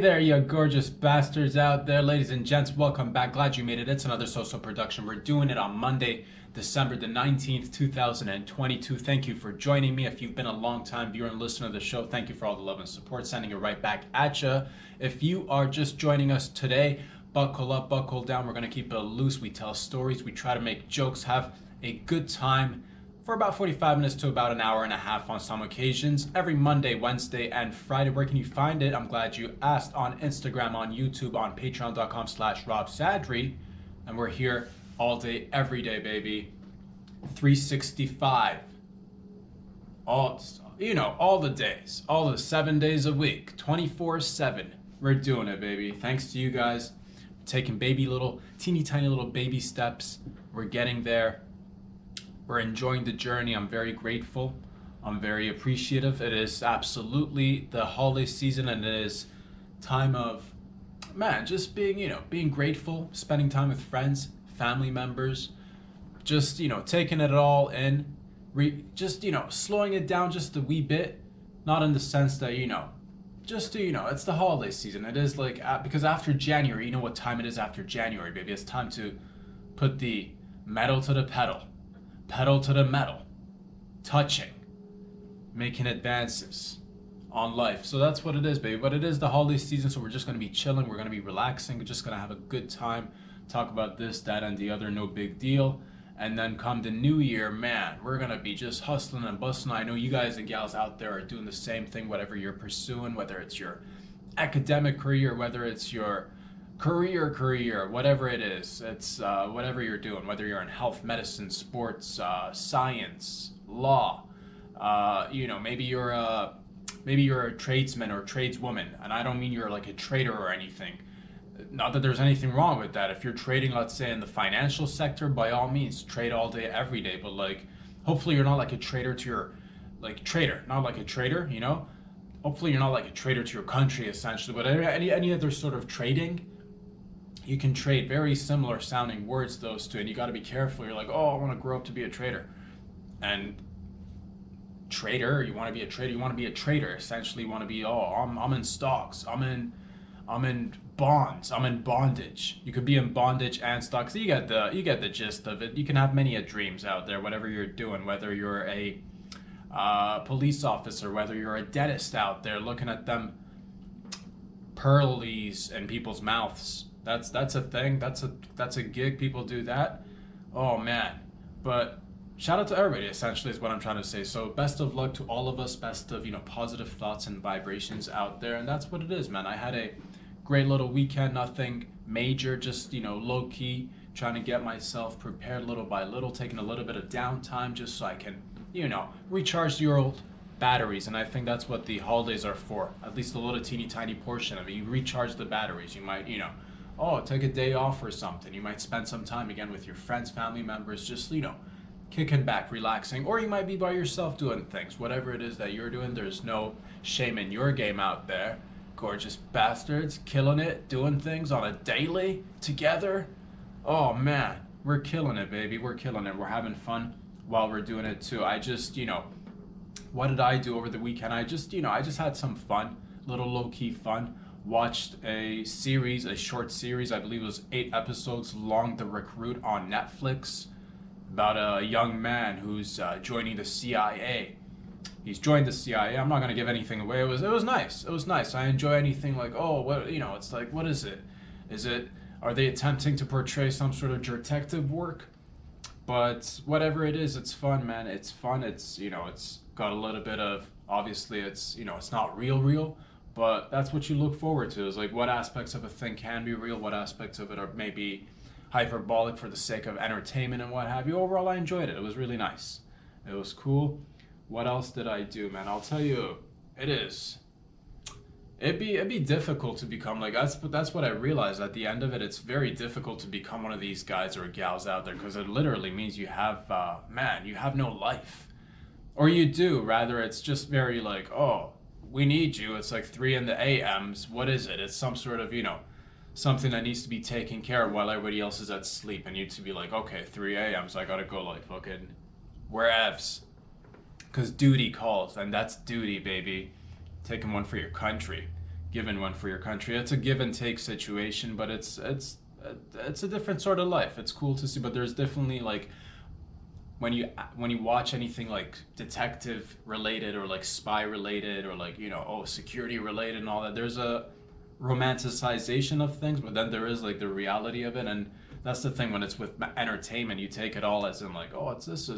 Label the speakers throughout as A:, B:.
A: there, you gorgeous bastards out there. Ladies and gents, welcome back. Glad you made it. It's another social production. We're doing it on Monday, December the 19th, 2022. Thank you for joining me. If you've been a long time viewer and listener of the show, thank you for all the love and support. Sending it right back at you. If you are just joining us today, buckle up, buckle down. We're going to keep it loose. We tell stories. We try to make jokes, have a good time for about 45 minutes to about an hour and a half on some occasions, every Monday, Wednesday, and Friday. Where can you find it? I'm glad you asked. On Instagram, on YouTube, on patreon.com/RobSadri. And we're here all day, every day, baby. 365. All the days, all the 7 days a week, 24/7. We're doing it, baby. Thanks to you guys. Taking teeny tiny little baby steps. We're getting there. We're enjoying the journey. I'm very grateful. I'm very appreciative. It is absolutely the holiday season, and it is time of, just being grateful, spending time with friends, family members, just, taking it all in, slowing it down just a wee bit, not in the sense that, it's the holiday season. It is because after January, you know what time it is after January, baby. It's time to put the metal to the pedal to the metal, touching, making advances on life. So that's what it is, baby. But it is the holiday season, so we're just going to be chilling. We're going to be relaxing. We're just going to have a good time, talk about this, that, and the other, no big deal. And then come the new year, we're going to be just hustling and bustling. I know you guys and gals out there are doing the same thing, whatever you're pursuing, whether it's your academic career, whether it's your career, whatever it is. It's whatever you're doing, whether you're in health, medicine, sports, science, law. Maybe you're a tradesman or tradeswoman, and I don't mean you're like a trader or anything. Not that there's anything wrong with that. If you're trading, let's say in the financial sector, by all means, trade all day, every day. But hopefully you're not like a traitor to your, not like a traitor, Hopefully you're not like a traitor to your country, essentially. But any other sort of trading, you can trade very similar sounding words, those two, and you got to be careful. You're like, oh, I want to grow up to be a trader. And trader, you want to be a trader, essentially. You want to be, I'm in stocks, I'm in bonds, I'm in bondage. You could be in bondage and stocks. You get the gist of it. You can have many dreams out there, whatever you're doing, whether you're a police officer, whether you're a dentist out there looking at them pearlies in people's mouths. That's a thing. That's a gig. People do that. Oh man. But shout out to everybody, essentially, is what I'm trying to say. So best of luck to all of us. Best of positive thoughts and vibrations out there. And that's what it is, man. I had a great little weekend. Nothing major. Just low key, trying to get myself prepared little by little, taking a little bit of downtime just so I can recharge your old batteries. And I think that's what the holidays are for, at least a little teeny tiny portion of it. You recharge the batteries. You might take a day off or something. You might spend some time again with your friends, family members, just kicking back, relaxing. Or you might be by yourself doing things. Whatever it is that you're doing, there's no shame in your game out there. Gorgeous bastards, killing it, doing things on a daily together. Oh man, we're killing it, baby. We're killing it. We're having fun while we're doing it too. I just, what did I do over the weekend? I just had some fun, little low-key fun. Watched a short series, I believe it was 8 episodes long, The Recruit on Netflix, about a young man who's joining the CIA. He's joined the CIA. I'm not going to give anything away. It was nice. It was nice. I enjoy anything it's like, what is it? Are they attempting to portray some sort of detective work? But whatever it is, it's fun, man. It's fun. It's got a little bit of, obviously it's not real, but that's what you look forward to. Is what aspects of a thing can be real, what aspects of it are maybe hyperbolic for the sake of entertainment and what have you. Overall, I enjoyed it. It was really nice. It was cool. What else did I do, man? I'll tell you, it'd be difficult to become that's what I realized at the end of it. It's very difficult to become one of these guys or gals out there, because it literally means you have you have no life. Or you do, rather. It's just very we need you. It's 3 in the a.m.s. What is it? It's some sort of, something that needs to be taken care of while everybody else is at sleep. And you to be okay, 3 a.m. So I gotta go fucking whereevs. Because duty calls, and that's duty, baby. Taking one for your country. given one for your country. It's a give and take situation, but it's a different sort of life. It's cool to see, but there's definitely like when you watch anything like detective related or like spy related or like security related and all that, there's a romanticization of things, but then there is like the reality of it. And that's the thing, when it's with entertainment, you take it all as in like, oh, this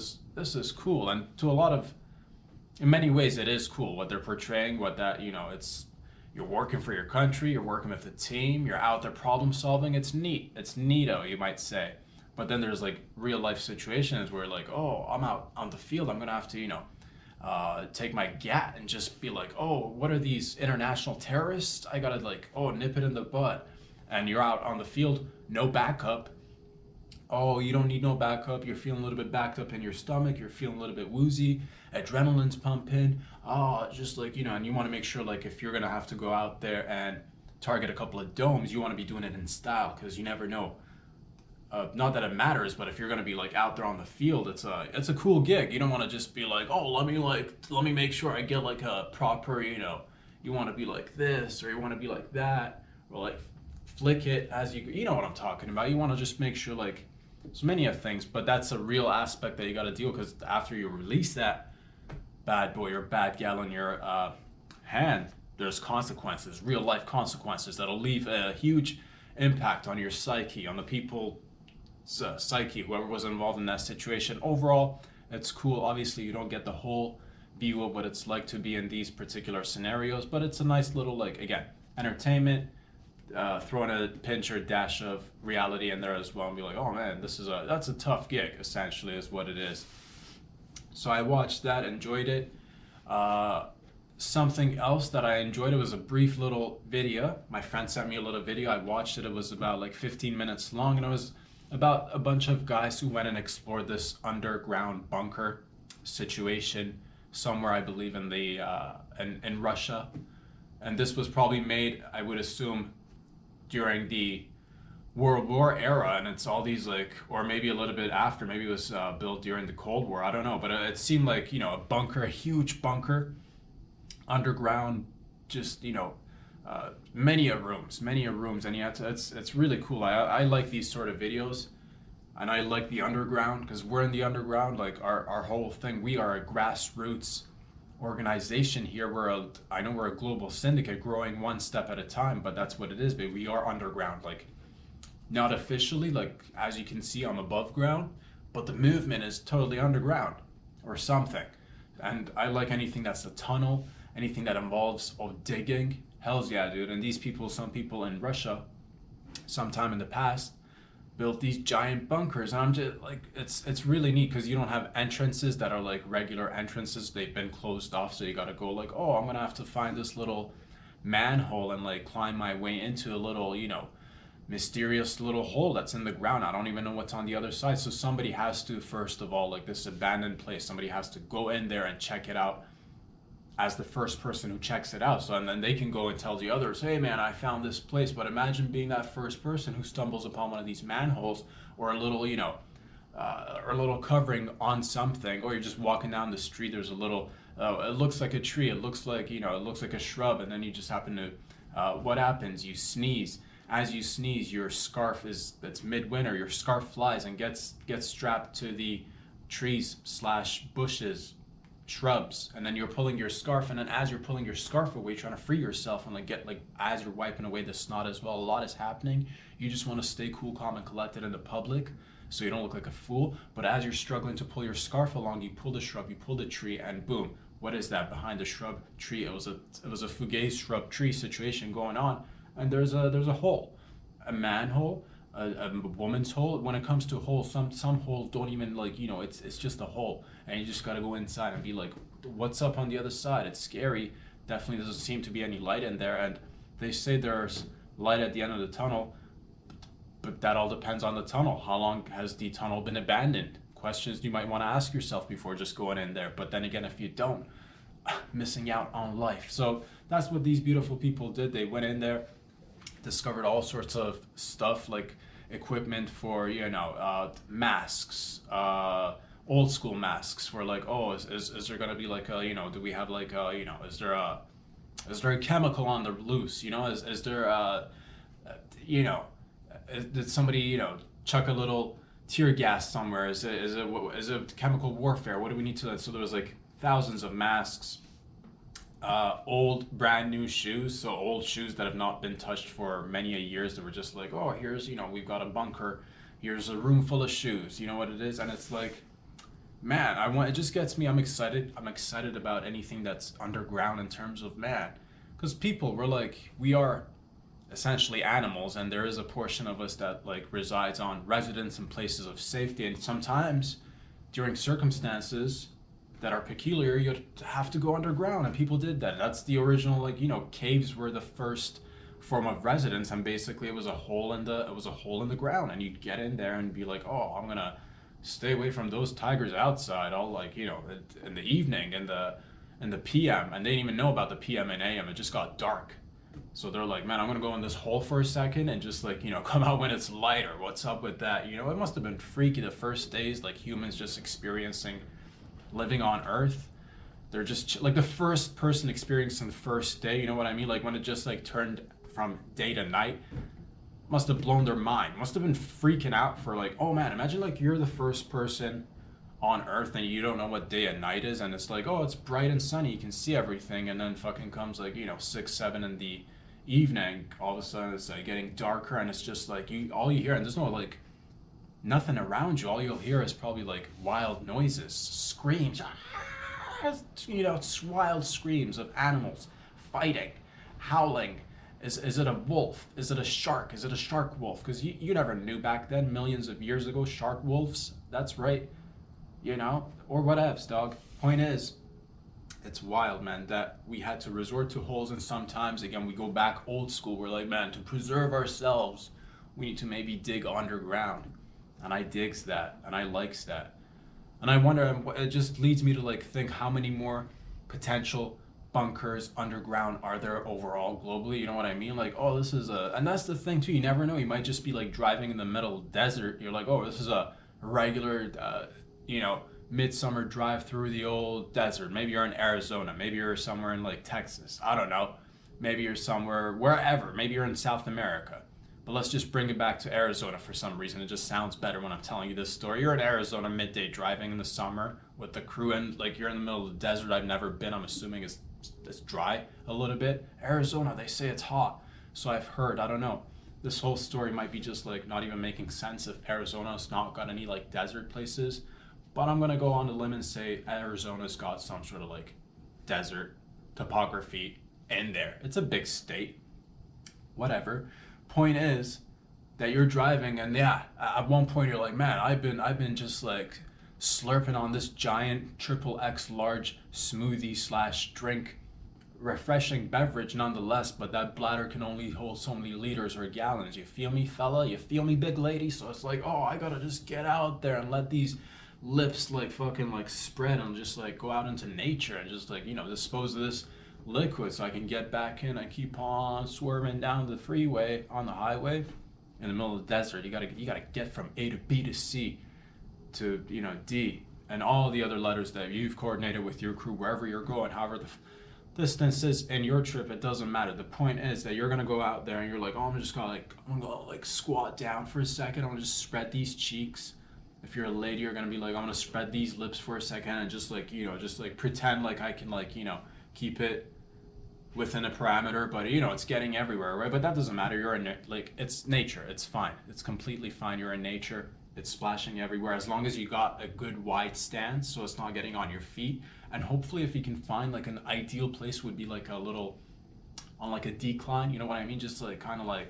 A: is cool. And to a lot of, in many ways, it is cool what they're portraying, what that, it's, you're working for your country, you're working with a team, you're out there problem solving. It's neat, it's neato, you might say. But then there's like real life situations where like, oh, I'm out on the field, I'm gonna have to take my gat and just be like, oh, what are these international terrorists? I gotta like, oh, nip it in the bud. And you're out on the field, no backup. Oh, you don't need no backup. You're feeling a little bit backed up in your stomach. You're feeling a little bit woozy. Adrenaline's pumping. Oh, just like, and you want to make sure like if you're going to have to go out there and target a couple of domes, you want to be doing it in style, because you never know. Not that it matters, but if you're going to be like out there on the field, it's a cool gig. You don't want to just be like, oh, let me make sure I get like a proper, you want to be like this, or you want to be like that, or like flick it as you know what I'm talking about. You want to just make sure like so many of things, but that's a real aspect that you got to deal, because after you release that bad boy or bad gal in your hand, there's consequences, real life consequences that'll leave a huge impact on your psyche, on the people's psyche, whoever was involved in that situation. Overall, it's cool. Obviously, you don't get the whole view of what it's like to be in these particular scenarios, but it's a nice little, like, again, entertainment, throwing a pinch or dash of reality in there as well, and be like, oh man, that's a tough gig, essentially, is what it is. So I watched that, enjoyed it. Something else that I enjoyed, it was a brief little video. My friend sent me a little video. I watched it. It was about like 15 minutes long, and it was about a bunch of guys who went and explored this underground bunker situation somewhere, I believe in the in Russia. And this was probably made, I would assume, during the World War era, and it's all these like, or maybe a little bit after, maybe it was built during the Cold War, I don't know, but it seemed like, a bunker, a huge bunker, underground, just, many a rooms, and it's really cool. I like these sort of videos, and I like the underground, because we're in the underground, like our whole thing, we are a grassroots organization here. I know we're a global syndicate growing one step at a time, but that's what it is. But we are underground, like not officially, like as you can see, I'm above ground, but the movement is totally underground or something. And I like anything that's a tunnel, anything that involves digging. Hells yeah, dude. And these people, some people in Russia, sometime in the past, built these giant bunkers, and I'm just like, it's really neat, because you don't have entrances that are like regular entrances. They've been closed off, so you got to go like, oh, I'm gonna have to find this little manhole and like climb my way into a little, mysterious little hole that's in the ground. I don't even know what's on the other side. So somebody has to, first of all, like this abandoned place, somebody has to go in there and check it out as the first person who checks it out. So, and then they can go and tell the others, hey man, I found this place. But imagine being that first person who stumbles upon one of these manholes, or a little, or a little covering on something, or you're just walking down the street, there's a little, it looks like a tree, it looks like, it looks like a shrub, and then you just happen to, what happens? You sneeze. As you sneeze, your scarf it's midwinter, your scarf flies and gets strapped to the trees / bushes, shrubs, and then you're pulling your scarf, and then as you're pulling your scarf away, trying to free yourself, and like get like, as you're wiping away the snot as well, a lot is happening. You just want to stay cool, calm, and collected in the public, so you don't look like a fool. But as you're struggling to pull your scarf along, you pull the shrub, you pull the tree, and boom, what is that behind the shrub tree? It was a fugazi shrub tree situation going on, and there's a hole, a manhole, a woman's hole. When it comes to holes, some holes don't even like, it's just a hole, and you just gotta go inside and be like, what's up on the other side? It's scary. Definitely doesn't seem to be any light in there, and they say there's light at the end of the tunnel, but that all depends on the tunnel. How long has the tunnel been abandoned? Questions you might want to ask yourself before just going in there. But then again, if you don't, missing out on life. So that's what these beautiful people did. They went in there, discovered all sorts of stuff, like equipment for, masks, old school masks, for like, oh, is there gonna be like a, do we have like a, is there a Is there a chemical on the loose? Is there you know, did somebody chuck a little tear gas somewhere? Is it chemical warfare? What do we need to? So there was like thousands of masks, old brand new shoes, so old shoes that have not been touched for many a years. That were just like, oh, here's we've got a bunker. Here's a room full of shoes. You know what it is, and it's like, man, it just gets me. I'm excited. I'm excited about anything that's underground in terms of man, because we are essentially animals, and there is a portion of us that like resides on residence and places of safety, and sometimes during circumstances that are peculiar, you have to go underground, and people did that. That's the original, caves were the first form of residence, and basically it was a hole in the ground, and you'd get in there and be like, oh, I'm gonna stay away from those tigers outside all in the evening, in the PM, and they didn't even know about the PM and AM. It just got dark. So they're like, man, I'm gonna go in this hole for a second and just come out when it's light, or what's up with that? It must have been freaky the first days, like humans just experiencing living on Earth. They're just like the first person experiencing the first day. You know what I mean? Like when it just turned from day to night, must have blown their mind. Must have been freaking out for like, oh man, imagine you're the first person on Earth and you don't know what day and night is, and it's like, oh, it's bright and sunny, you can see everything, and then fucking comes 6, 7 in the evening, all of a sudden it's getting darker, and it's just all you hear, and there's no nothing around you. All you'll hear is probably wild noises, screams, wild screams of animals fighting, howling. Is it a wolf? Is it a shark? Is it a shark wolf? Because you never knew back then, millions of years ago, shark wolves. That's right. Or whatevs, dog. Point is, it's wild, man, that we had to resort to holes, and sometimes, again, we go back old school. We're like, man, to preserve ourselves, we need to maybe dig underground. And I digs that, and I likes that. And I wonder, it just leads me to think how many more potential bunkers underground are there overall globally? You know what I mean? And that's the thing too, you never know. You might just be driving in the middle desert. You're like, oh, this is a regular, midsummer drive through the old desert. Maybe you're in Arizona. Maybe you're somewhere in Texas. I don't know. Maybe you're somewhere, wherever. Maybe you're in South America. But let's just bring it back to Arizona for some reason. It just sounds better when I'm telling you this story. You're in Arizona midday driving in the summer with the crew, and you're in the middle of the desert. I've never been. I'm assuming it's dry a little bit. Arizona, they say it's hot. So I've heard, I don't know. This whole story might be just not even making sense if Arizona's not got any desert places. But I'm gonna go on the limb and say Arizona's got some sort of desert topography in there. It's a big state. Whatever. Point is that you're driving, and yeah, at one point you're like, man, I've been just slurping on this giant triple X large smoothie slash drink, refreshing beverage nonetheless, but that bladder can only hold so many liters or gallons. You feel me, fella? You feel me, big lady? So it's oh, I gotta just get out there and let these lips fucking spread and just go out into nature and just dispose of this liquid so I can get back in and keep on swerving down the freeway on the highway in the middle of the desert. You gotta get from A to B to C to D and all the other letters that you've coordinated with your crew wherever you're going, however the distance is in your trip. It doesn't matter. The point is that you're gonna go out there and you're oh, I'm gonna go squat down for a second. I'm gonna just spread these cheeks. If you're a lady, you're gonna be I'm gonna spread these lips for a second and just pretend I can keep it within a parameter, but it's getting everywhere, right? But that doesn't matter. You're in it's nature. It's fine. It's completely fine. You're in nature. It's splashing everywhere as long as you got a good wide stance so it's not getting on your feet. And hopefully, if you can find an ideal place, would be a little on a decline. You know what I mean? Just kind of a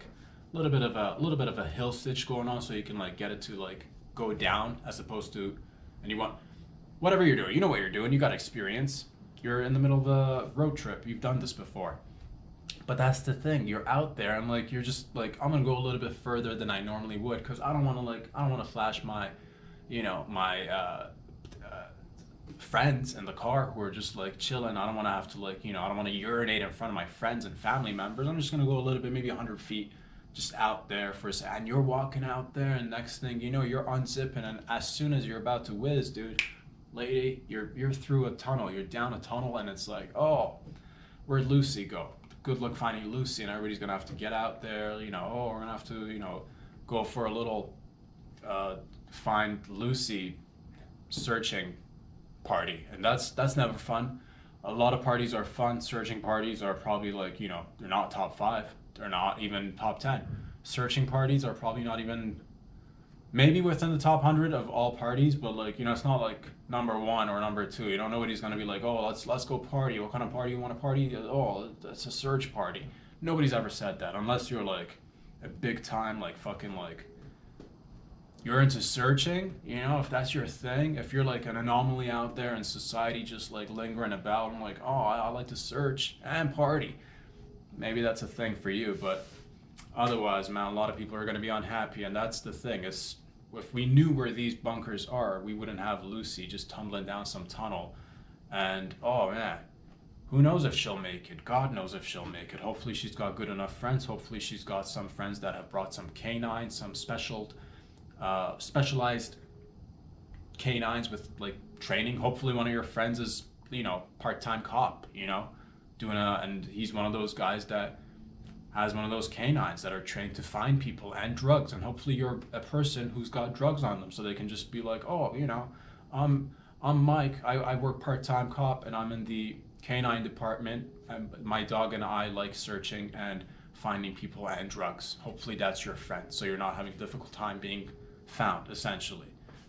A: little bit of a hill stitch going on, so you can get it to go down as opposed to, and you want whatever you're doing. You know what you're doing. You got experience. You're in the middle of a road trip. You've done this before. But that's the thing. You're out there and you're just I'm gonna go a little bit further than I normally would, because I don't want to flash my, my friends in the car who are just chilling. I don't want to have to I don't want to urinate in front of my friends and family members. I'm just gonna go a little bit, maybe 100 feet, just out there for a second. And you're walking out there, and next thing you know, you're unzipping, and as soon as you're about to whiz, dude, lady, you're through a tunnel. You're down a tunnel, and it's oh, where'd Lucy go? Good luck finding Lucy, and everybody's gonna have to get out there. Oh, we're gonna have to, go for a little find Lucy searching party, and that's never fun. A lot of parties are fun. Searching parties are probably like, they're not top five. They're not even top 10. Searching parties are probably not even maybe within the top 100 of all parties, but like, it's not like number one or number two. Nobody's gonna be like, oh, let's go party. What kind of party you want to party? Oh, it's a search party. Nobody's ever said that unless you're like a big time like fucking like you're into searching, if that's your thing, if you're like an anomaly out there in society just like lingering about and like, oh, I like to search and party. Maybe that's a thing for you, but otherwise, man, a lot of people are going to be unhappy, and that's the thing. Is if we knew where these bunkers are, we wouldn't have Lucy just tumbling down some tunnel. And oh man, who knows if she'll make it? God knows if she'll make it. Hopefully she's got good enough friends. Hopefully she's got some friends that have brought some canines, some specialized canines with like training. Hopefully one of your friends is, part-time cop, and he's one of those guys that has one of those canines that are trained to find people and drugs, and hopefully you're a person who's got drugs on them, so they can just be like, oh, I'm Mike, I work part-time cop, and I'm in the canine department, and my dog and I like searching and finding people and drugs. Hopefully that's your friend, so you're not having a difficult time being found, essentially.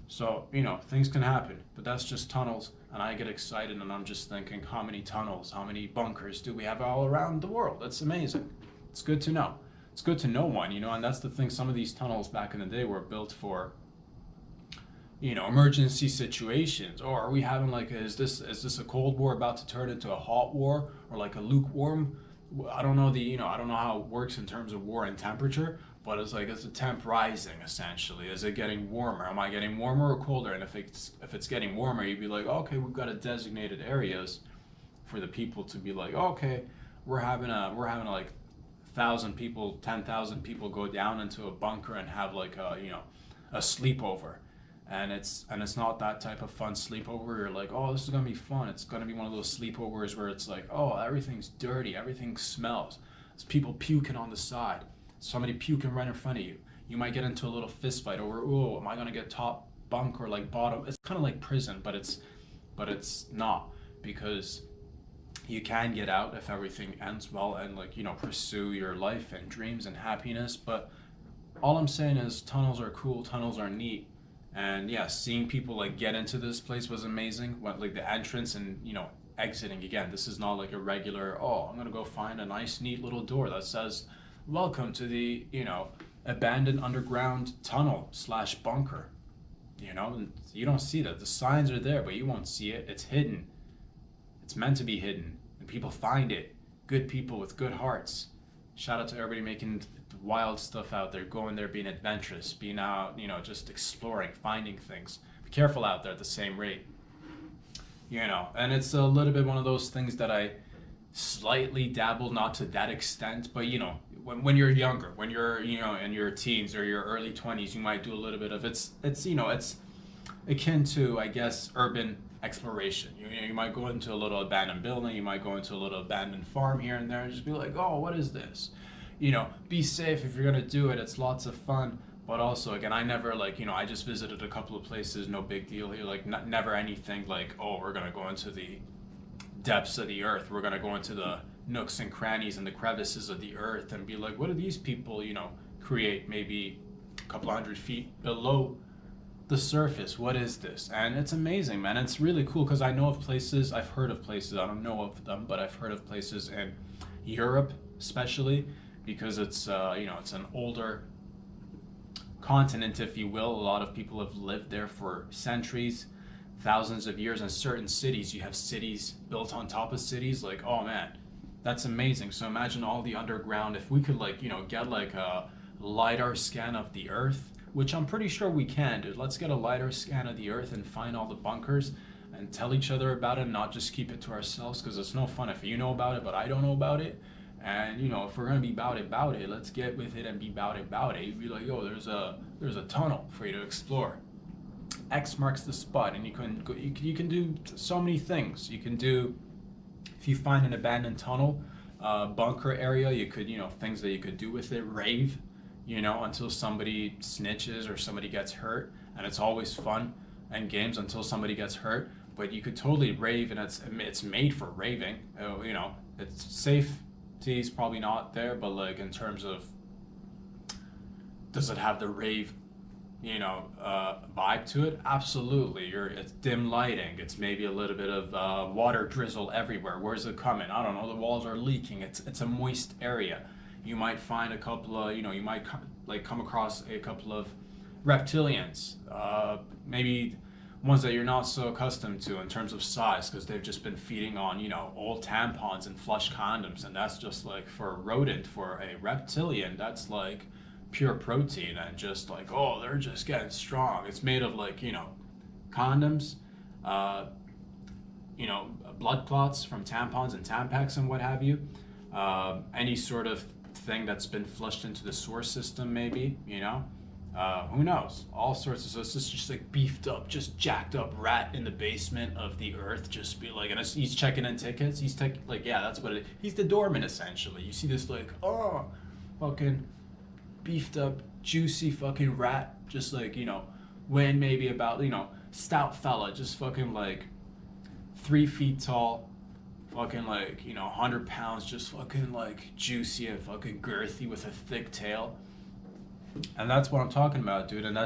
A: So, things can happen, but that's just tunnels, and I get excited, and I'm just thinking, how many tunnels, how many bunkers do we have all around the world? That's amazing. It's good to know. It's good to know one, and that's the thing. Some of these tunnels back in the day were built for, emergency situations. Or are we having like, is this a Cold War about to turn into a hot war, or like a lukewarm? I don't know I don't know how it works in terms of war and temperature, but it's like, is the temp rising essentially? Is it getting warmer? Am I getting warmer or colder? And if it's getting warmer, you'd be like, okay, we've got a designated areas for the people to be like, okay, we're having like 1,000 people, 10,000 people go down into a bunker and have like a sleepover, and it's not that type of fun sleepover. You're like, oh, this is gonna be fun. It's gonna be one of those sleepovers where it's like, oh, everything's dirty, everything smells. There's people puking on the side. Somebody puking right in front of you. You might get into a little fist fight over, oh, am I gonna get top bunk or like bottom? It's kind of like prison, but it's not, because you can get out if everything ends well and like, pursue your life and dreams and happiness. But all I'm saying is tunnels are cool, tunnels are neat. And yeah, seeing people like get into this place was amazing. What, like the entrance and, exiting again. This is not like a regular, oh, I'm gonna go find a nice neat little door that says, welcome to the, abandoned underground tunnel / bunker. And you don't see that. The signs are there, but you won't see it. It's hidden. It's meant to be hidden, and people find it. Good people with good hearts. Shout out to everybody making wild stuff out there, going there, being adventurous, being out, just exploring, finding things. Be careful out there at the same rate. And it's a little bit one of those things that I slightly dabble, not to that extent, but when you're younger, when you're in your teens or your early 20s, you might do a little bit of it's akin to, I guess, urban exploration. You might go into a little abandoned building, you might go into a little abandoned farm here and there and just be like, oh, what is this? Be safe if you're gonna do it. It's lots of fun. But also, again, I never I just visited a couple of places, no big deal here. Like never anything like, oh, we're gonna go into the depths of the earth. We're gonna go into the nooks and crannies and the crevices of the earth and be like, what do these people, create maybe a couple 100 feet below the surface? What is this? And it's amazing, man. It's really cool because I know of places, I've heard of places, I don't know of them, but I've heard of places in Europe, especially because it's it's an older continent, if you will. A lot of people have lived there for centuries, thousands of years. In certain cities, you have cities built on top of cities. Like, oh man, that's amazing. So imagine all the underground. If we could get like a LiDAR scan of the earth, which I'm pretty sure we can, dude. Let's get a LiDAR scan of the earth and find all the bunkers and tell each other about it, and not just keep it to ourselves, because it's no fun if you know about it but I don't know about it. And if we're gonna be about it, let's get with it and be about it. You'd be like, yo, there's a tunnel for you to explore. X marks the spot, and you can do so many things. You can do, if If you find an abandoned tunnel, bunker area, you could, things that you could do with it, rave, until somebody snitches or somebody gets hurt. And it's always fun and games until somebody gets hurt. But you could totally rave, and it's made for raving. It's safety's probably not there, but like in terms of, does it have the rave, vibe to it? Absolutely. It's dim lighting. It's maybe a little bit of water drizzle everywhere. Where's it coming? I don't know. The walls are leaking. It's a moist area. You might find a couple of, you might come across a couple of reptilians. Maybe ones that you're not so accustomed to in terms of size, because they've just been feeding on, old tampons and flush condoms, and that's just like, for a rodent, for a reptilian, that's like pure protein, and just like, oh, they're just getting strong. It's made of like, condoms, blood clots from tampons and Tampax and what have you, any sort of thing that's been flushed into the sewer system, maybe, who knows? All sorts of, so it's just like beefed up, just jacked up rat in the basement of the earth, just be like, and he's checking in tickets. Yeah, that's what he's the doorman essentially. You see this like, oh, fucking beefed up, juicy fucking rat, just like, weighing maybe about, stout fella, just fucking like 3 feet tall, fucking like, 100 pounds, just fucking like juicy and fucking girthy with a thick tail. And that's what I'm talking about, dude. And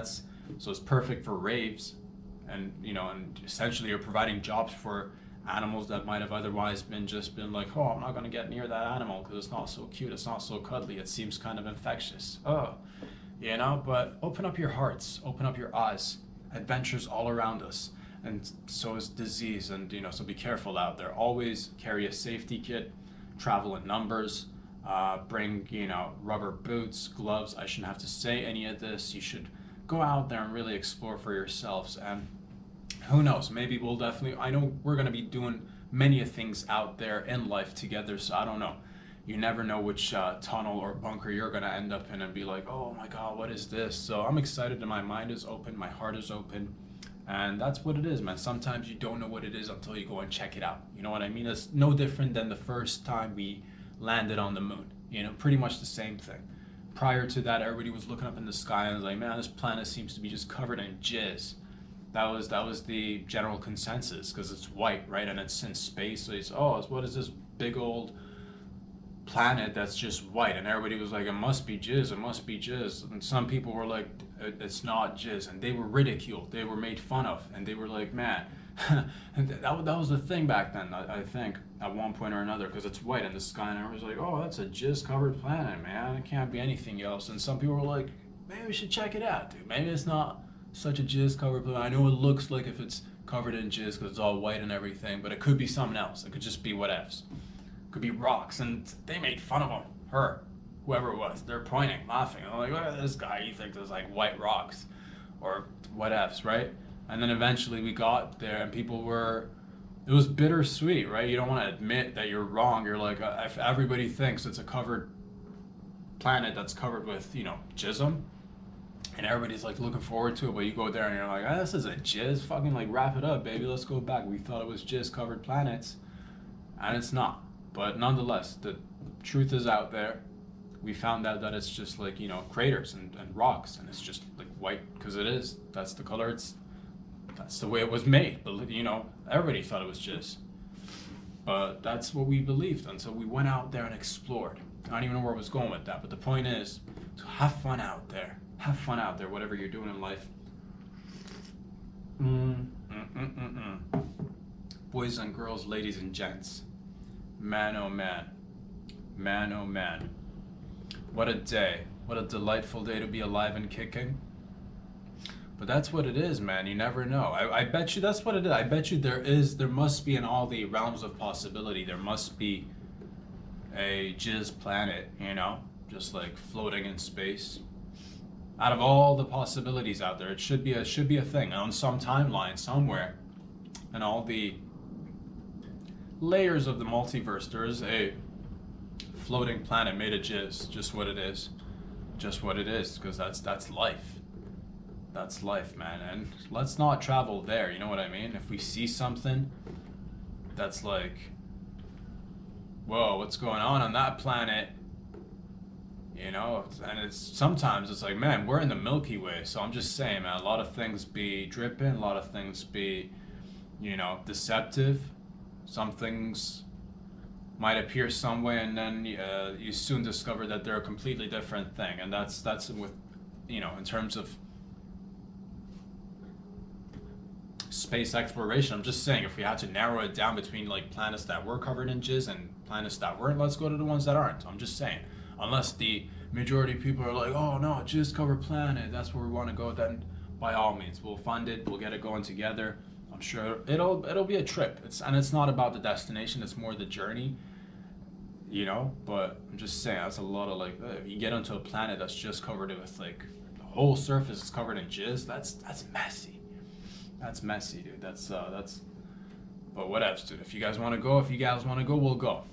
A: so it's perfect for raves, and and essentially you're providing jobs for animals that might have otherwise been like, oh, I'm not gonna get near that animal because it's not so cute, it's not so cuddly, it seems kind of infectious. But open up your hearts, open up your eyes. Adventures all around us, and so is disease. And so be careful out there. Always carry a safety kit, travel in numbers. Bring, rubber boots, gloves. I shouldn't have to say any of this. You should go out there and really explore for yourselves. And who knows, maybe I know we're going to be doing many things out there in life together. So I don't know. You never know which tunnel or bunker you're going to end up in and be like, oh my God, what is this? So I'm excited, and my mind is open, my heart is open. And that's what it is, man. Sometimes you don't know what it is until you go and check it out. You know what I mean? It's no different than the first time we landed on the moon, pretty much the same thing. Prior to that, everybody was looking up in the sky and was like, man, this planet seems to be just covered in jizz. That was the general consensus, because it's white, right? And it's in space, so what is this big old planet that's just white? And everybody was like, it must be jizz, it must be jizz. And some people were like, it's not jizz, and they were ridiculed, they were made fun of, and they were like, man, that was the thing back then, I think, at one point or another, because it's white in the sky, and everyone's like, oh, that's a jizz-covered planet, man, it can't be anything else. And some people were like, maybe we should check it out, dude, maybe it's not such a jizz-covered planet. I know it looks like if it's covered in jizz because it's all white and everything, but it could be something else. It could just be whatevs. It could be rocks. And they made fun of him, her, whoever it was. They're pointing, laughing. I'm like, look at this guy, you think there's like white rocks or whatevs, right? And then eventually we got there, and it was bittersweet, right? You don't want to admit that you're wrong. You're like, if everybody thinks it's a covered planet that's covered with, jism, and everybody's like looking forward to it, but you go there and you're like, this isn't jizz, fucking like wrap it up, baby, let's go back. We thought it was jizz covered planets, and it's not. But nonetheless, the truth is out there. We found out that it's just like, craters and rocks, and it's just like white because it is. That's the color. That's the way it was made. But everybody thought it was jizz. But that's what we believed, and so we went out there and explored. I don't even know where I was going with that, but the point is to have fun out there. Have fun out there, whatever you're doing in life. Boys and girls, ladies and gents. Man, oh man. Man, oh man. What a day. What a delightful day to be alive and kicking. But that's what it is, man. You never know. I bet you that's what it is. I bet you there must be in all the realms of possibility, there must be a jizz planet, just like floating in space. Out of all the possibilities out there, it should be a thing on some timeline somewhere. And all the layers of the multiverse, there is a floating planet made of jizz. Just what it is. Just what it is, because that's life. That's life, man. And let's not travel there, you know what I mean? If we see something that's like whoa, what's going on that planet? You know, and it's sometimes it's like, man, we're in the Milky Way. So I'm just saying, man, a lot of things be dripping, a lot of things be, deceptive. Some things might appear some way, and then you soon discover that they're a completely different thing. And that's with, in terms of space exploration. I'm just saying, if we had to narrow it down between like planets that were covered in jizz and planets that weren't, let's go to the ones that aren't. I'm just saying, unless the majority of people are like, oh no, jizz covered planet, that's where we want to go, then by all means, we'll fund it, we'll get it going together. I'm sure it'll be a trip. It's not about the destination, it's more the journey. But I'm just saying, that's a lot of like, if you get onto a planet that's just covered with like the whole surface is covered in jizz, that's messy. That's messy, dude. That's but whatevs, dude. If you guys want to go, we'll go.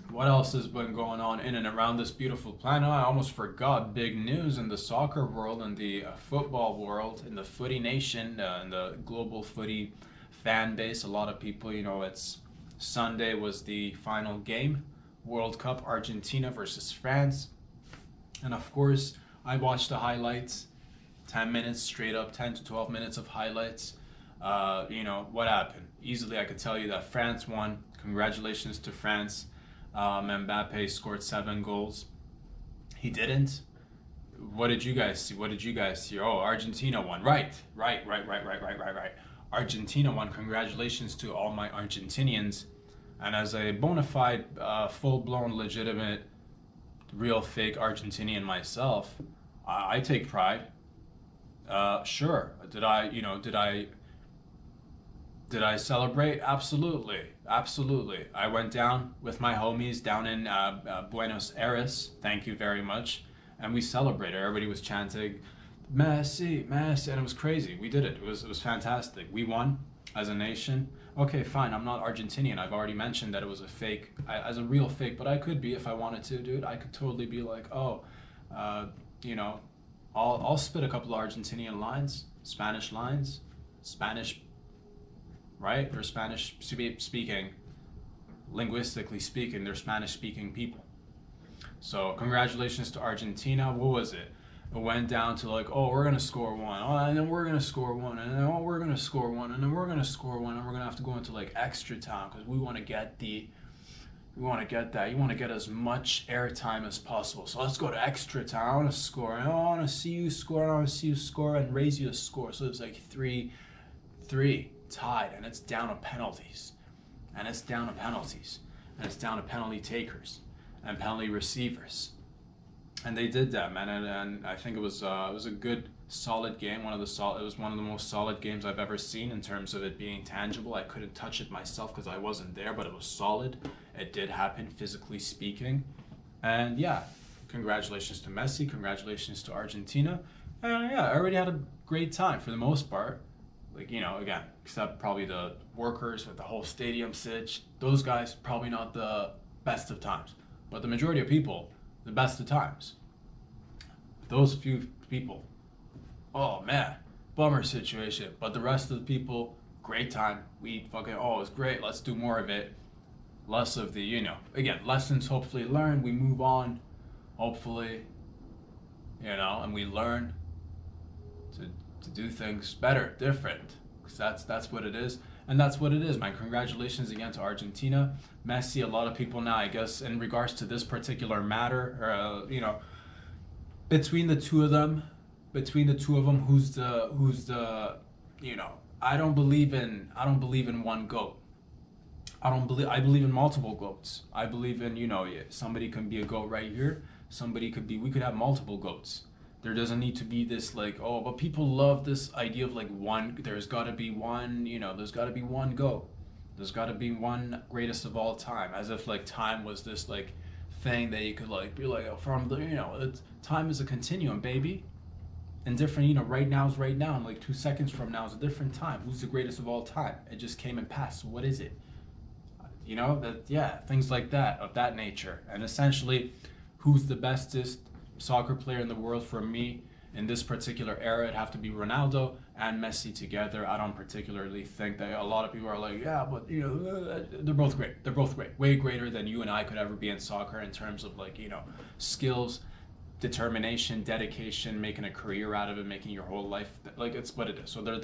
A: What else has been going on in and around this beautiful planet? I almost forgot. Big news in the soccer world, in the football world, in the footy nation, in the global footy fan base. A lot of people, it's Sunday was the final game, World Cup, Argentina versus France. And of course, I watched the highlights. 10 minutes straight up, 10 to 12 minutes of highlights. What happened? Easily, I could tell you that France won. Congratulations to France. Mbappe scored 7 goals. He didn't. What did you guys see? Oh, Argentina won. Right. Argentina won. Congratulations to all my Argentinians. And as a bona fide, full-blown, legitimate, real fake Argentinian myself, I take pride. Sure. Did I celebrate? Absolutely. I went down with my homies down in Buenos Aires. Thank you very much. And we celebrated. Everybody was chanting, Messi, Messi, and it was crazy. We did it. It was fantastic. We won as a nation. Okay, fine. I'm not Argentinian. I've already mentioned that it was a fake, as a real fake, but I could be if I wanted to, dude. I could totally be like, I'll spit a couple of Argentinian lines, Spanish, right? They're Spanish speaking, linguistically speaking, they're Spanish speaking people. So congratulations to Argentina. What was it? It went down to like, oh, we're going to score one. Oh, and then we're going to score one. And then, oh, we're going to score one. And then we're going to score one. And we're going to have to go into like extra time because we want to get that. You want to get as much airtime as possible. So let's go to extra time. I want to score. I want to see you score. I want to see you score and raise you a score. So it's like 3-3 tied. And it's down to penalties. And it's down to penalty takers and penalty receivers. And they did that, man. And I think it was a good, solid game. It was one of the most solid games I've ever seen in terms of it being tangible. I couldn't touch it myself because I wasn't there, but it was solid. It did happen, physically speaking. And yeah, congratulations to Messi. Congratulations to Argentina. And yeah, I already had a great time for the most part. Like, again, except probably the workers with the whole stadium sitch. Those guys, probably not the best of times. But the majority of people, the best of times. Those few people, oh man, bummer situation. But the rest of the people, great time. We fucking, oh, it's great. Let's do more of it. Less of the, again, lessons hopefully learned. We move on, hopefully, and we learn to do things better, different. Because that's what it is. And that's what it is, man. Congratulations again to Argentina. Messi, a lot of people now, I guess, in regards to this particular matter, between the two of them, who's the, I don't believe in one GOAT. I believe in multiple GOATs. I believe in, somebody can be a GOAT right here. We could have multiple GOATs. There doesn't need to be this like, oh, but people love this idea of like one, there's got to be one, there's got to be one GOAT. There's got to be one greatest of all time, as if like time was this like thing that you could like be like, oh, from the, time is a continuum, baby. And different, right now is right now, and like 2 seconds from now is a different time. Who's the greatest of all time? It just came and passed. So what is it? Things like that, of that nature. And essentially, who's the bestest soccer player in the world for me in this particular era, it'd have to be Ronaldo and Messi together. I don't particularly think that a lot of people are like, yeah, but they're both great. They're both great. Way greater than you and I could ever be in soccer in terms of like, skills, determination, dedication, making a career out of it, making your whole life, like it's what it is. So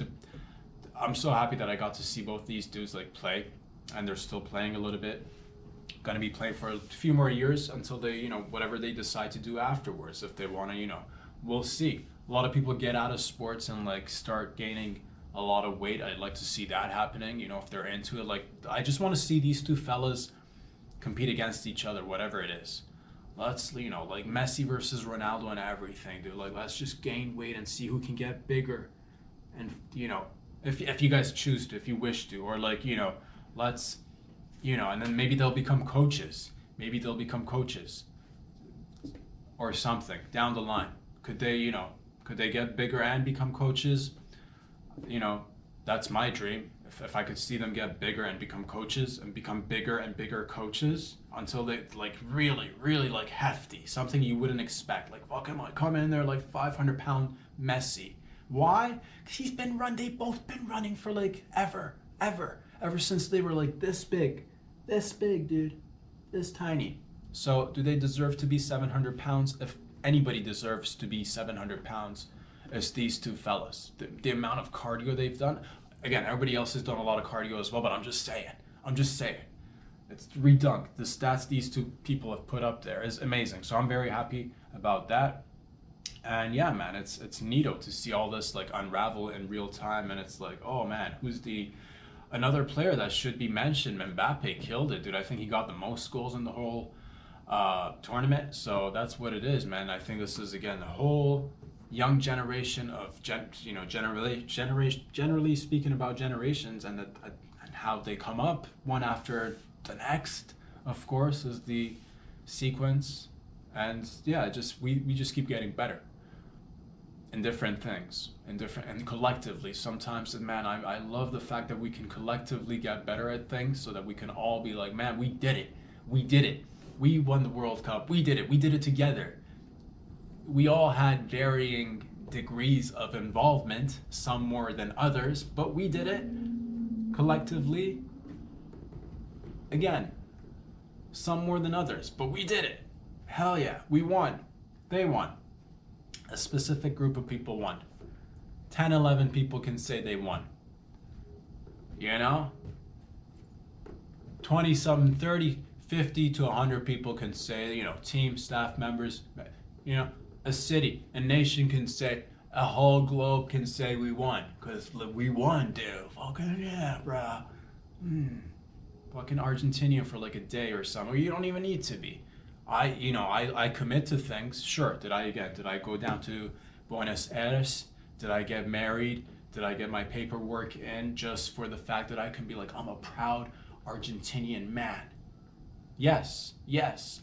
A: I'm so happy that I got to see both these dudes like play, and they're still playing a little bit. Gonna be playing for a few more years until they, whatever they decide to do afterwards. If they want to, we'll see. A lot of people get out of sports and like start gaining a lot of weight. I'd like to see that happening, if they're into it. Like, I just want to see these two fellas compete against each other, whatever it is. Let's, like Messi versus Ronaldo and everything, dude. Like, let's just gain weight and see who can get bigger. And, if you guys choose to, if you wish to, or like, let's, and then maybe they'll become coaches. Maybe they'll become coaches or something down the line. Could they get bigger and become coaches? That's my dream. If I could see them get bigger and become coaches and become bigger and bigger coaches until they like really, really like hefty, something you wouldn't expect. Like fucking like come in there like 500-pound Messi. Why? Because they've both been running for like ever since they were like this big, dude, this tiny. So do they deserve to be 700 pounds? If anybody deserves to be 700 pounds, it's these two fellas. The amount of cardio they've done. Again, everybody else has done a lot of cardio as well, but I'm just saying. It's redunk. The stats these two people have put up there is amazing. So I'm very happy about that. And yeah, man, it's neato to see all this like unravel in real time. And it's like, oh man, who's another player that should be mentioned? Mbappe killed it, dude. I think he got the most goals in the whole tournament. So that's what it is, man. I think this is again the whole young generation of generally speaking about generations and how they come up one after the next, of course, is the sequence. And yeah, we just keep getting better in different things, and collectively sometimes. And man, I love the fact that we can collectively get better at things so that we can all be like, man, we did it, we won the World Cup, we did it together. We all had varying degrees of involvement, some more than others, but we did it collectively. Again, some more than others, but we did it. Hell yeah, we won. They won. A specific group of people won. 10, 11 people can say they won. 20 something, 30, 50 to 100 people can say, team, staff members, a city, a nation can say, a whole globe can say we won. Because we won, dude. Fucking yeah, bro. Fucking Argentina for like a day or something. Or you don't even need to be. I commit to things. Sure. Did I go down to Buenos Aires? Did I get married? Did I get my paperwork in just for the fact that I can be like, I'm a proud Argentinian man? Yes.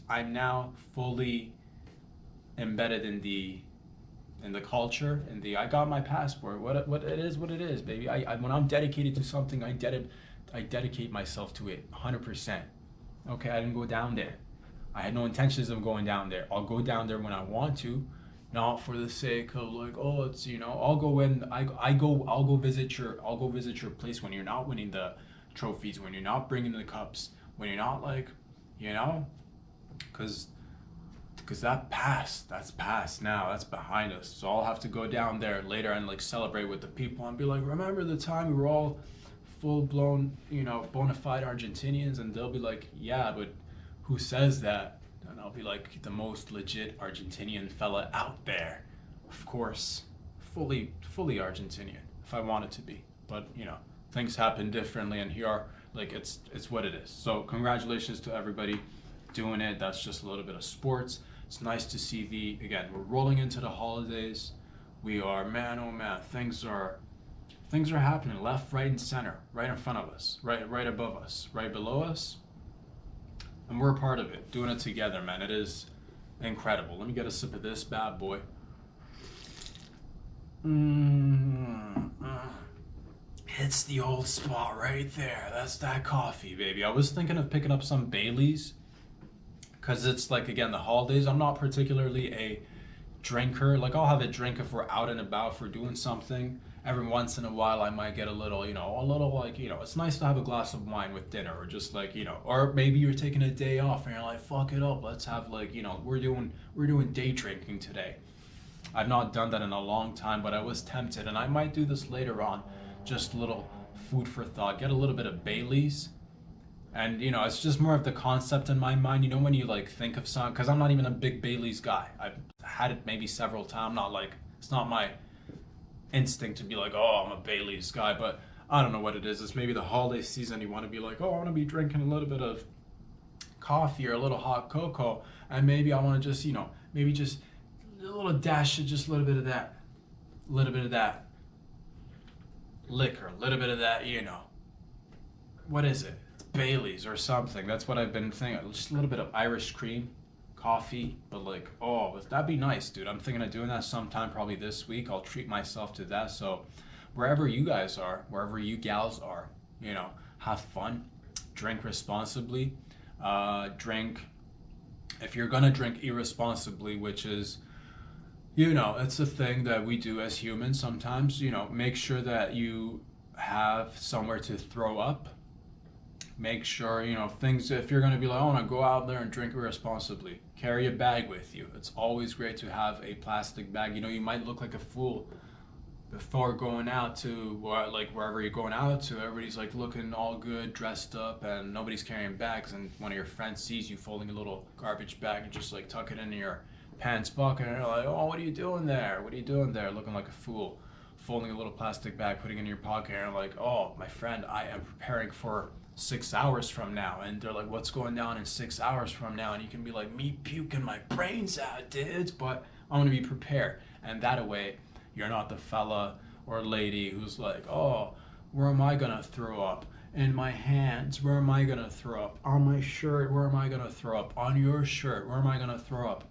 A: I'm now fully embedded in the culture, I got my passport. What it is, baby. I when I'm dedicated to something, I dedicate myself to it 100%. Okay, I didn't go down there. I had no intentions of going down there. I'll go down there when I want to, not for the sake of like, oh, it's I'll go visit your place when you're not winning the trophies, when you're not bringing the cups, when you're not like, because that's past now. That's behind us. So I'll have to go down there later and like celebrate with the people and be like, remember the time we were all full-blown, bona fide Argentinians? And they'll be like, yeah, but who says that? And I'll be like, the most legit Argentinian fella out there. Of course, fully Argentinian if I wanted to be. But, things happen differently, and here, like, it's what it is. So congratulations to everybody doing it. That's just a little bit of sports. It's nice to see again, we're rolling into the holidays. We are, man, oh man, things are happening left, right, and center, right in front of us, right above us, right below us. And we're a part of it, doing it together, man. It is incredible. Let me get a sip of this bad boy. It's the old spot right there. That's that coffee, baby. I was thinking of picking up some Baileys, because it's like, again, the holidays. I'm not particularly a drinker. Like I'll have a drink if we're out and about for doing something. Every once in a while, I might get a little, like, it's nice to have a glass of wine with dinner, or just like, or maybe you're taking a day off and you're like, fuck it up, let's have like, we're doing day drinking today. I've not done that in a long time, but I was tempted, and I might do this later on. Just a little food for thought. Get a little bit of Bailey's, and it's just more of the concept in my mind. When you like think of something, because I'm not even a big Bailey's guy. I've had it maybe several times. Not like it's not my instinct to be like, oh, I'm a Bailey's guy, but I don't know what it is. It's maybe the holiday season. You want to be like, oh, I want to be drinking a little bit of coffee or a little hot cocoa, and maybe I want to just, maybe just a little dash of just a little bit of that, liquor, a little bit of that, what is it? It's Bailey's or something. That's what I've been thinking. Just a little bit of Irish cream, coffee, but like, oh, that'd be nice, dude. I'm thinking of doing that sometime, probably this week. I'll treat myself to that. So wherever you guys are, wherever you gals are, have fun, drink responsibly. Drink, if you're gonna drink irresponsibly, which is, it's a thing that we do as humans sometimes, make sure that you have somewhere to throw up. Make sure, things, if you're going to be like, I want to go out there and drink irresponsibly, carry a bag with you. It's always great to have a plastic bag. You might look like a fool before going out to, like, wherever you're going out to. Everybody's like looking all good, dressed up, and nobody's carrying bags. And one of your friends sees you folding a little garbage bag and just like tuck it into your pants pocket, and they're like, oh, what are you doing there? What are you doing there? Looking like a fool, folding a little plastic bag, putting it in your pocket, and like, oh, my friend, I am preparing for 6 hours from now. And they're like, what's going down in 6 hours from now? And you can be like, me puking my brains out, dudes, but I'm gonna be prepared. And that way, you're not the fella or lady who's like, oh, where am I gonna throw up? In my hands, where am I gonna throw up? On my shirt, where am I gonna throw up? On your shirt, where am I gonna throw up?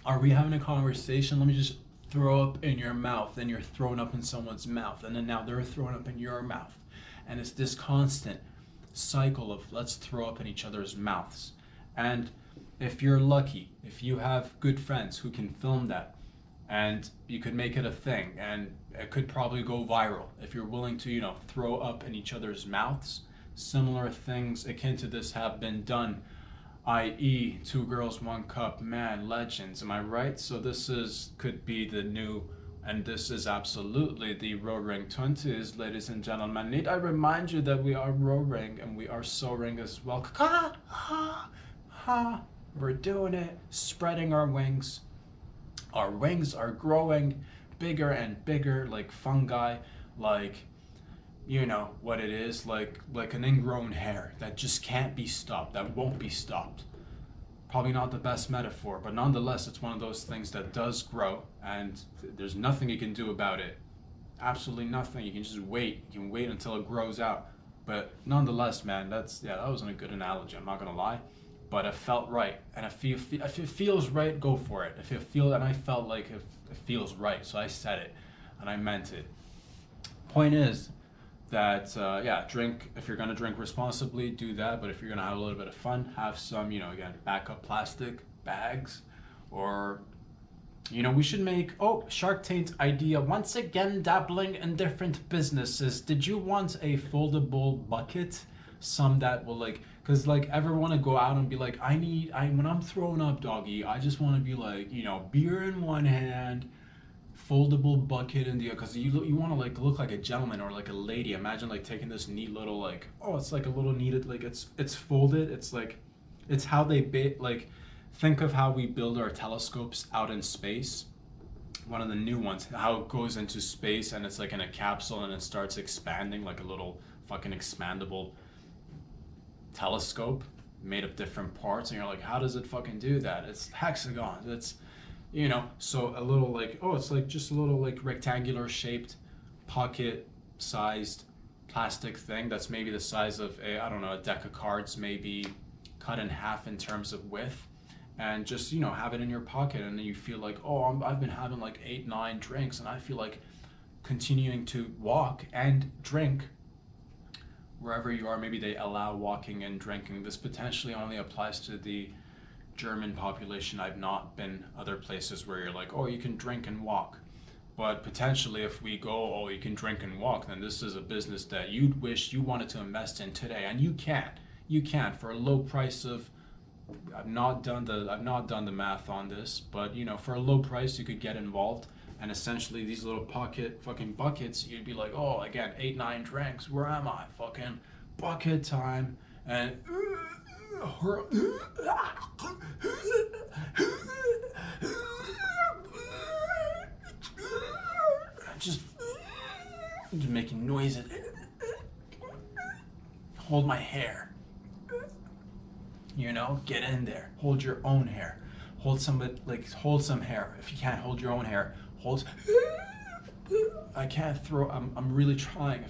A: Are we having a conversation? Let me just throw up in your mouth, and you're throwing up in someone's mouth, and then now they're throwing up in your mouth. And it's this constant cycle of let's throw up in each other's mouths. And if you're lucky, if you have good friends who can film that, and you could make it a thing, and it could probably go viral if you're willing to, throw up in each other's mouths. Similar things akin to this have been done, i.e. Two Girls, One Cup, man, legends, am I right? So this could be the new, and this is absolutely the Roaring Twenties, ladies and gentlemen. Need I remind you that we are roaring and we are soaring as well. Ha, ha, ha. We're doing it, spreading our wings. Our wings are growing bigger and bigger, like fungi, like, what it is, like an ingrown hair that just can't be stopped, that won't be stopped. Probably not the best metaphor, but nonetheless, it's one of those things that does grow, and there's nothing you can do about it. Absolutely nothing. You can just wait. You can wait until it grows out. But nonetheless, man, that wasn't a good analogy, I'm not gonna lie. But it felt right, and if it feels right, go for it. And I felt like it feels right, so I said it, and I meant it. Point is that, drink, if you're gonna drink responsibly, do that, but if you're gonna have a little bit of fun, have some, again, backup plastic bags, or, we should make, Shark Tank idea, once again dabbling in different businesses. Did you want a foldable bucket? Some that will because ever want to go out and be like, when I'm throwing up, doggy, I just want to be like, beer in one hand, foldable bucket in the other, because you want to look like a gentleman or like a lady. Imagine taking this neat little it's like a little needed, it's folded. It's how they think of how we build our telescopes out in space. One of the new ones, how it goes into space and it's in a capsule and it starts expanding like a little fucking expandable telescope made of different parts, and you're like, how does it fucking do that? It's hexagons. It's so a little it's just a little rectangular shaped pocket sized plastic thing that's maybe the size of a deck of cards, maybe cut in half in terms of width, and just have it in your pocket, and then you feel like, I've been having 8-9 drinks, and I feel like continuing to walk and drink wherever you are. Maybe they allow walking and drinking. This potentially only applies to the German population. I've not been other places where you're like, oh, you can drink and walk. But potentially, if we go, oh, you can drink and walk, then this is a business that you'd wish you wanted to invest in today, and you can. You can for a low price of. I've not done the math on this, but for a low price, you could get involved, and essentially these little pocket fucking buckets, you'd be like, oh, again, 8-9 drinks. Where am I? Fucking bucket time, and. Just making noises. Hold my hair. Get in there. Hold your own hair. Hold some hair. If you can't hold your own hair, hold. I can't throw. I'm really trying.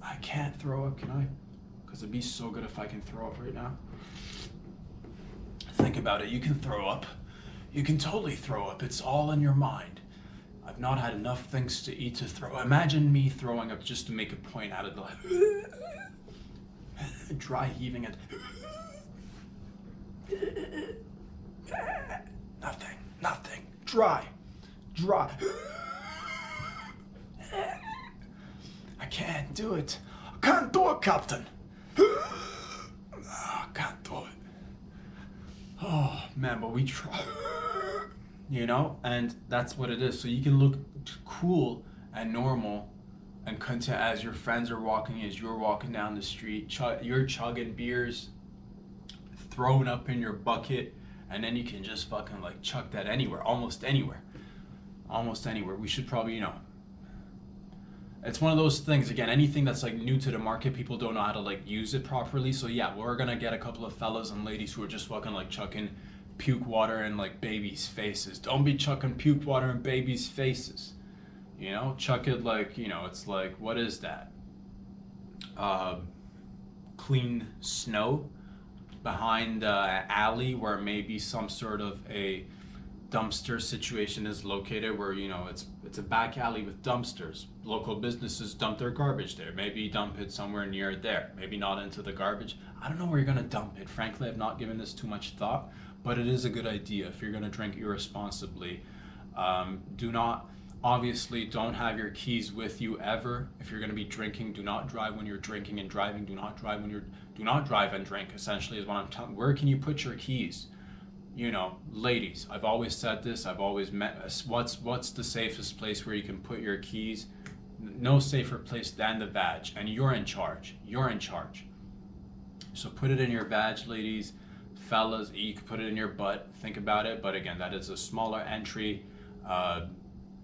A: I can't throw up. Can I? Because it'd be so good if I can throw up right now. Think about it. You can throw up. You can totally throw up. It's all in your mind. I've not had enough things to eat to throw. Imagine me throwing up just to make a point out of the dry heaving and nothing. Dry. I can't do it. I can't do it, Captain. I can't do it. Oh man, but we try. And that's what it is. So you can look cool and normal and content as your friends are walking, as you're walking down the street, you're chugging beers, thrown up in your bucket, and then you can just fucking like chuck that anywhere, almost anywhere. We should probably, it's one of those things, again, anything that's like new to the market, people don't know how to like use it properly. So yeah, we're gonna get a couple of fellas and ladies who are just fucking like chucking puke water in like babies' faces. Don't be chucking puke water in babies' faces. Chuck it like, it's like, what is that? Clean snow behind an alley where maybe some sort of a dumpster situation is located, where it's a back alley with dumpsters. Local businesses dump their garbage there. Maybe dump it somewhere near there. Maybe not into the garbage. I don't know where you're gonna dump it. Frankly, I've not given this too much thought, but it is a good idea if you're gonna drink irresponsibly. Obviously don't have your keys with you ever. If you're gonna be drinking, do not drive when you're drinking and driving. Do not drive and drink, essentially, is what I'm telling. Where can you put your keys? Ladies, I've always said this, I've always met, what's the safest place where you can put your keys? No safer place than the vag, and you're in charge. So put it in your vag, ladies. Fellas, you can put it in your butt. Think about it, but again, that is a smaller entry.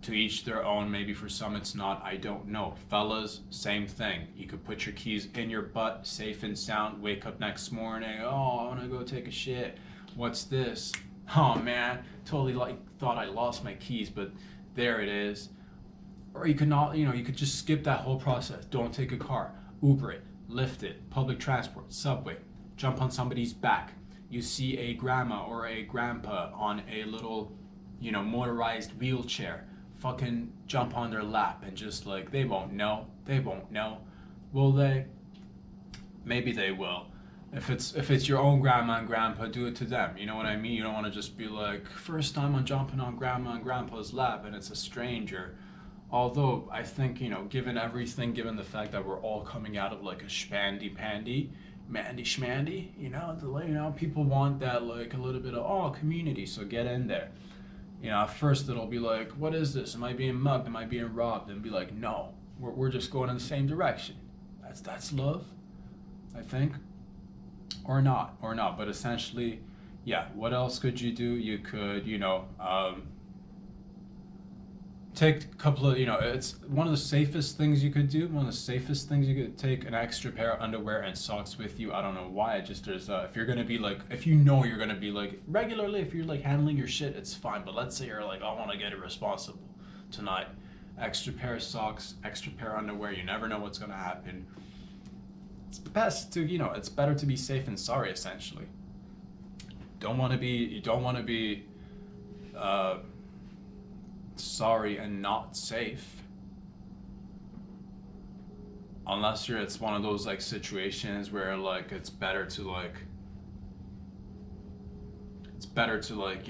A: To each their own. Maybe for some it's not, I don't know. Fellas, same thing. You could put your keys in your butt, safe and sound. Wake up next morning, oh, I want to go take a shit. What's this? Oh man, totally thought I lost my keys, but there it is. Or you could not, you could just skip that whole process. Don't take a car. Uber it, Lyft it, public transport, subway. Jump on somebody's back. You see a grandma or a grandpa on a little, motorized wheelchair. Fucking jump on their lap and just like, they won't know. Will they? Maybe they will. If it's your own grandma and grandpa, do it to them. You know what I mean? You don't want to just be like, first time I'm jumping on grandma and grandpa's lap and it's a stranger. Although I think, given everything, given the fact that we're all coming out of like a mandy schmandy, people want that like a little bit of community, so get in there. At first it'll be like, what is this? Am I being mugged? Am I being robbed? And be like, no, we're just going in the same direction. That's love, I think. Or not. But essentially, yeah, what else could you do? You could, take a couple of, it's one of the safest things you could do. One of the safest things you could take an extra pair of underwear and socks with you. I don't know why. There's if you're gonna be like, if you're gonna be like regularly, if you're like handling your shit, it's fine. But let's say you're like, I want to get irresponsible tonight. Extra pair of socks, extra pair of underwear. You never know what's gonna happen. It's best to, it's better to be safe than sorry. Essentially, you don't want to be sorry and not safe, unless it's one of those like situations where like it's better to like better to like,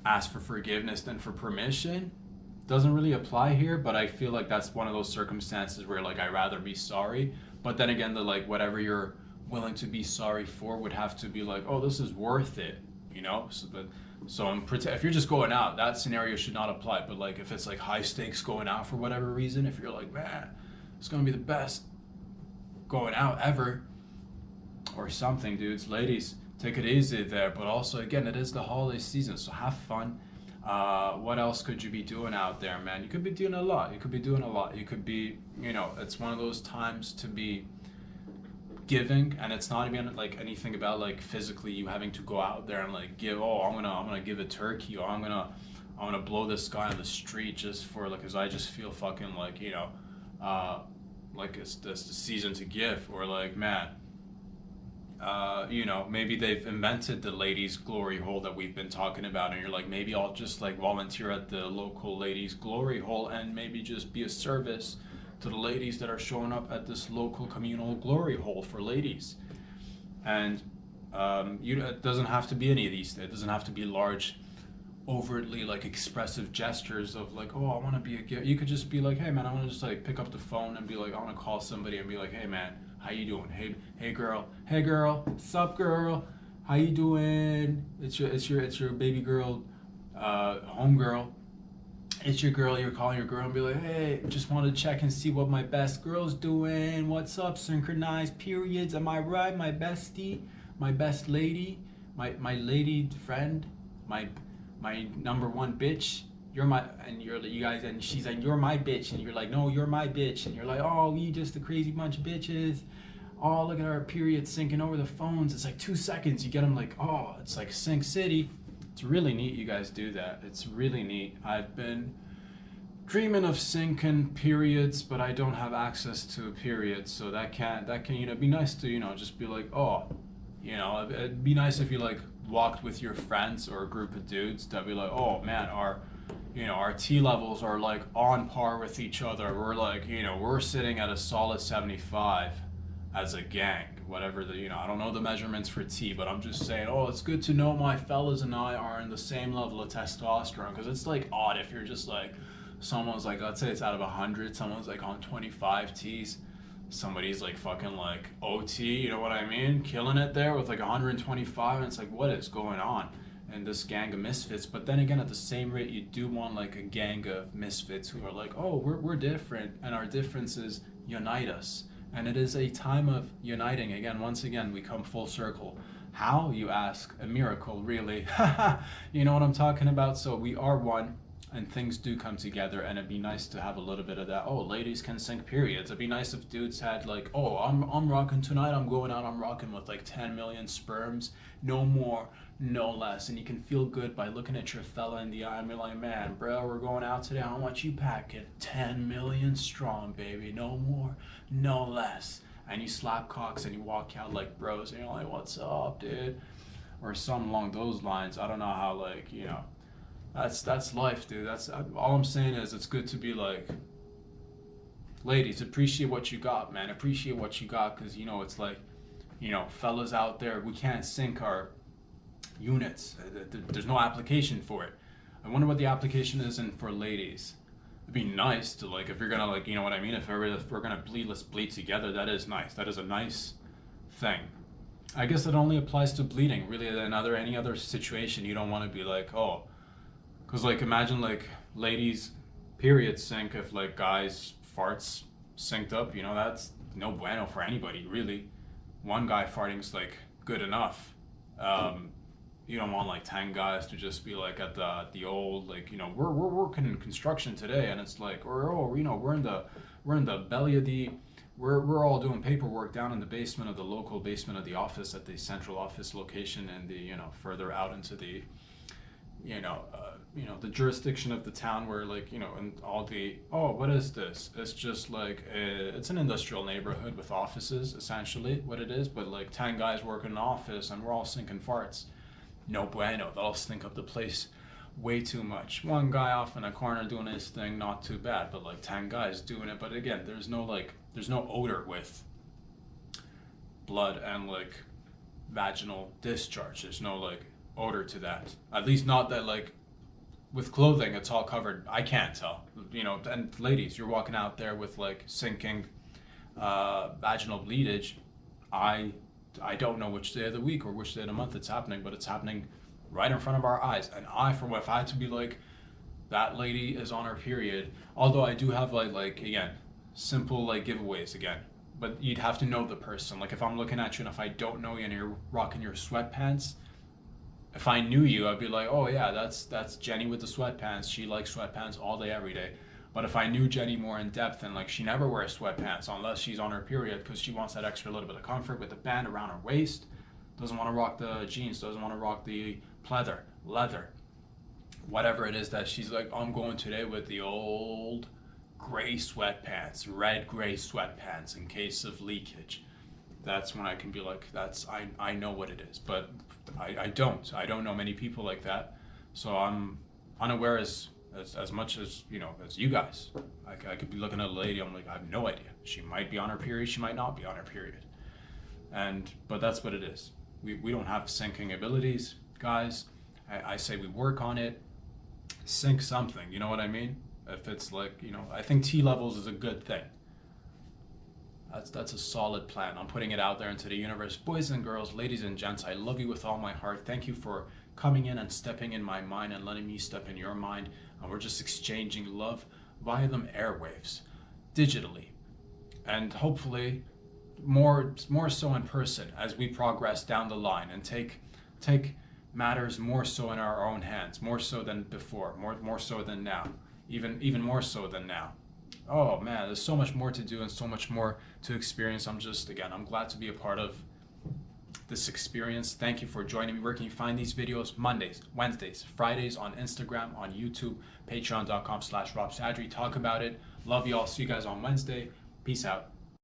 A: ask for forgiveness than for permission doesn't really apply here, but I feel like that's one of those circumstances where like I'd rather be sorry. But then again, the like whatever you're willing to be sorry for would have to be like, oh, this is worth it, if you're just going out, that scenario should not apply. But like if it's like high stakes going out for whatever reason, if you're like, man, it's gonna be the best going out ever or something, dudes, ladies, take it easy there. But also, again, it is the holiday season, so have fun. What else could you be doing out there, man? You could be doing a lot. You could be, it's one of those times to be giving, and it's not even like anything about like physically you having to go out there and like give. Oh, I'm gonna give a turkey, or I'm gonna blow this guy on the street just for like, cause I just feel fucking like like it's the season to give, or like, man. Maybe they've invented the ladies' glory hole that we've been talking about, and you're like, maybe I'll just like volunteer at the local ladies' glory hole and maybe just be a service to the ladies that are showing up at this local communal glory hole for ladies. And it doesn't have to be any of these. It doesn't have to be large, overtly like expressive gestures of like, oh, I want to be a gift. You could just be like, hey man, I want to just like pick up the phone and be like, I want to call somebody and be like, hey man, how you doing? Hey girl, sup girl, how you doing? It's your baby girl, home girl. It's your girl. You're calling your girl and be like, hey, just want to check and see what my best girl's doing. What's up? Synchronized periods. Am I right? My bestie, my best lady, my lady friend, my number one bitch. You're my, and you guys, and she's like, you're my bitch, and you're like, no, you're my bitch, and you're like, oh, we just a crazy bunch of bitches. Oh, look at our periods syncing over the phones. It's like 2 seconds. You get them like, oh, it's like Sync City. It's really neat you guys do that. It's really neat. I've been dreaming of syncing periods, but I don't have access to a period, so that can be nice to just be like, oh, it'd be nice if you like walked with your friends or a group of dudes that'd be like, oh man, our T levels are like on par with each other. We're like, we're sitting at a solid 75 as a gang, whatever I don't know the measurements for T, but I'm just saying, oh, it's good to know my fellas and I are in the same level of testosterone, because it's like odd if you're just like, someone's like, let's say it's out of 100, someone's like on 25 T's, somebody's like fucking like OT, you know what I mean? Killing it there with like 125, and it's like, what is going on in this gang of misfits? But then again, at the same rate, you do want like a gang of misfits who are like, oh, we're different, and our differences unite us. And it is a time of uniting. Again, once again, we come full circle. How, you ask? A miracle, really. You know what I'm talking about? So we are one, and things do come together, and it'd be nice to have a little bit of that. Oh, ladies can sync periods. It'd be nice if dudes had like, oh, I'm rocking tonight, I'm going out, I'm rocking with like 10 million sperms, no more, no less. And you can feel good by looking at your fella in the eye and be like, man, bro, we're going out today, how much you pack it? 10 million strong, baby, no more, no less. And you slap cocks and you walk out like bros, and you're like, what's up, dude? Or something along those lines. I don't know how, like, that's life, dude. That's all I'm saying is it's good to be like, ladies, appreciate what you got, man. Appreciate what you got, because it's like, fellas out there, we can't sync our units. There's no application for it. I wonder what the application is in for ladies. It'd be nice to like, if you're gonna like, you know what I mean? If we're gonna bleed, let's bleed together. That is nice. That is a nice thing. I guess it only applies to bleeding. Really, any other situation, you don't want to be like, oh. Because, like, imagine, like, ladies' periods sync if, like, guys' farts synced up, that's no bueno for anybody, really. One guy farting's, like, good enough. You don't want, like, 10 guys to just be, like, at the old, like, we're working in construction today, and it's like, or, oh, we're in the belly of the, we're all doing paperwork down in the basement of the local basement of the office at the central office location, and the, further out into the, the jurisdiction of the town where, like, and all the, oh, what is this? It's just like, it's an industrial neighborhood with offices, essentially, what it is, but like 10 guys working in an office and we're all sinking farts. No bueno, that'll stink up the place way too much. One guy off in a corner doing his thing, not too bad, but like 10 guys doing it. But again, there's no odor with blood and like vaginal discharge. There's no like odor to that. At least not that like with clothing it's all covered. I can't tell. And ladies, you're walking out there with like sinking vaginal bleedage. I don't know which day of the week or which day of the month it's happening, but it's happening right in front of our eyes. And if I had to be like, that lady is on her period, although I do have like again, simple like giveaways again, but you'd have to know the person. Like if I'm looking at you and if I don't know you and you're rocking your sweatpants, if I knew you, I'd be like, oh yeah, that's Jenny with the sweatpants. She likes sweatpants all day, every day. But if I knew Jenny more in depth and like she never wears sweatpants unless she's on her period because she wants that extra little bit of comfort with the band around her waist, doesn't want to rock the jeans, doesn't want to rock the pleather, leather, whatever it is that she's like, I'm going today with the old gray sweatpants, red gray sweatpants in case of leakage. That's when I can be like, I know what it is. But I don't know many people like that. So I'm unaware as much as as you guys. I could be looking at a lady, I'm like, I have no idea. She might be on her period, she might not be on her period. But that's what it is. We don't have syncing abilities, guys. I say we work on it, sync something, you know what I mean? If it's like, I think T levels is a good thing. That's a solid plan. I'm putting it out there into the universe. Boys and girls, ladies and gents, I love you with all my heart. Thank you for coming in and stepping in my mind and letting me step in your mind. And we're just exchanging love via them airwaves, digitally. And hopefully more so in person as we progress down the line and take matters more so in our own hands, more so than before, more so than now, even more so than now. Oh man, there's so much more to do and so much more to experience. I'm glad to be a part of this experience. Thank you for joining me. Where can you find these videos? Mondays, Wednesdays, Fridays on Instagram, on YouTube, patreon.com/RobSadri. Talk about it. Love you all. See you guys on Wednesday. Peace out.